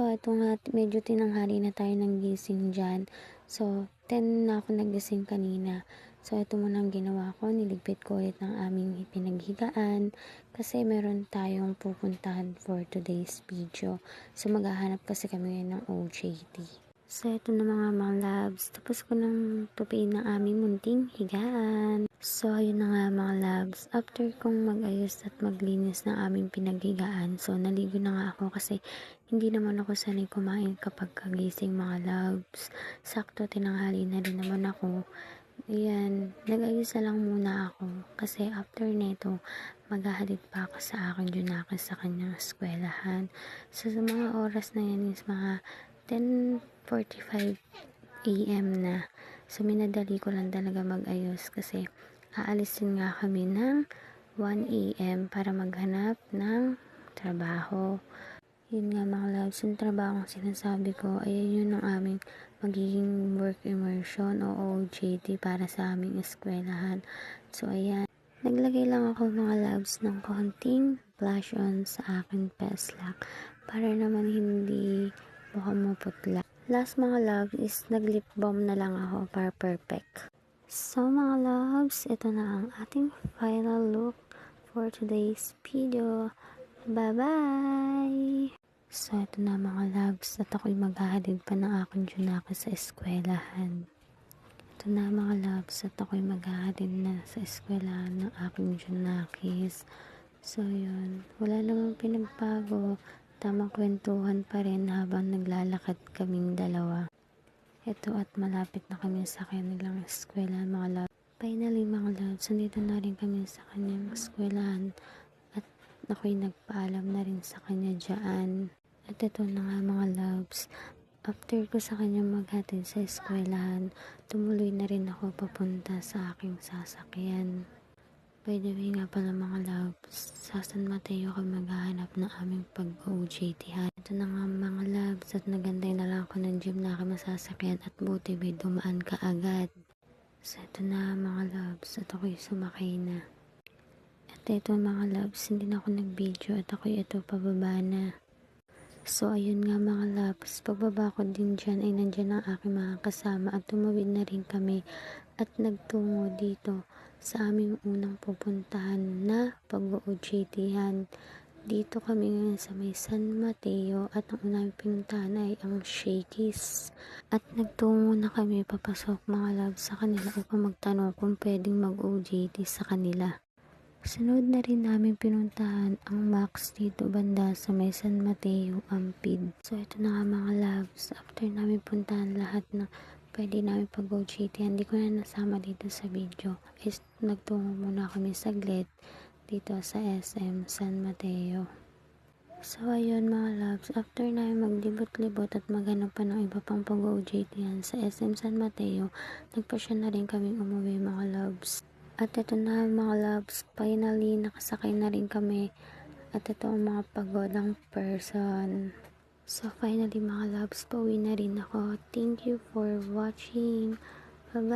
So, ito nga, medyo tinanghali na tayo ng gising dyan. So, 10 na ako nagising kanina. So, ito muna ang ginawa ko. Niligpit ko ulit ng aming pinaghigaan. Kasi meron tayong pupuntahan for today's video. So, maghahanap kasi kami ngayon ng OJT. So, ito na mga loves. Tapos ko nang tupiin ng aming munting higaan. So, ayun na nga mga loves. After kong mag-ayos at maglinis ng aming pinaghigaan, so, naligo na nga ako kasi hindi naman ako sanay kumain kapag kagising mga loves. Sakto, tinanghali na rin naman ako. Ayan, nag-ayos na lang muna ako kasi after neto, maghahalid pa ako sa akin Junakis sa kanyang eskwelahan. So, sa mga oras na yan is mga 10:45 AM na. So, minadali ko lang talaga mag-ayos kasi aalisin nga kami ng 1 AM para maghanap ng trabaho. Yun nga mga loves, yung trabaho ang sinasabi ko, ay yun ang aming magiging work immersion o OJT para sa aming eskwelahan. So, ayan. Naglagay lang ako mga loves ng konting blush on sa aking peslak para naman hindi mukhang maputla. Last mga loves is nag-lip balm na lang ako para perfect. So mga loves, ito na ang ating final look for today's video. Bye-bye! So ito na mga loves, at ako'y maghahalid pa ng aking Junakis sa eskwelahan. Ito na mga loves, at ako'y maghahalid na sa eskwelahan ng aking Junakis. So yun, wala namang pinagbago. Tamang kwentuhan pa rin habang naglalakad kaming dalawa. Ito at malapit na kami sa kanilang eskwelahan mga loves. Finally mga loves, nandito na rin kami sa kanyang eskwelahan at ako'y nagpaalam na rin sa kanya dyan. At ito na nga mga loves, after ko sa kanya maghatid sa eskwelahan, tumuloy na rin ako papunta sa aking sasakyan. By the way nga pala mga loves, sa San Mateo kami maghahanap ng aming pag-OJT-han. Ito na nga mga loves, at nagantay na lang ako ng gym na aking masasakyan at buti may dumaan ka agad. So ito na mga loves, at ako'y sumakay na. At ito mga loves, hindi na ako nag-video at ako'y ito pababa na. So ayun nga mga loves, pagbaba ko din dyan ay nandyan ang aking mga kasama at tumawid na rin kami at nagtungo dito sa aming unang pupuntahan na pag-OJT-han. Dito kami ngayon sa may San Mateo at ang unang pinuntahan ay ang Shakey's. At nagtungo na kami papasok mga loves sa kanila upang magtanong kung pwedeng mag-OJT sa kanila. Sunod na rin namin pinuntahan ang Max dito banda sa may San Mateo, Ampid. So ito na nga mga loves, after namin puntahan lahat na pwede namin pag-OJT, hindi ko na nasama dito sa video, is nagtungo muna kami saglit dito sa SM San Mateo. So ayun mga loves, after namin maglibot-libot at maghanap pa ng iba pang pag-OJT yan sa SM San Mateo, nagpasya na rin kaming umuwi mga loves. At ito na mga loves, finally nakasakay na rin kami at ito ang mga pagodang person. So finally mga loves, pauwi na rin ako. Thank you for watching. Bye-bye.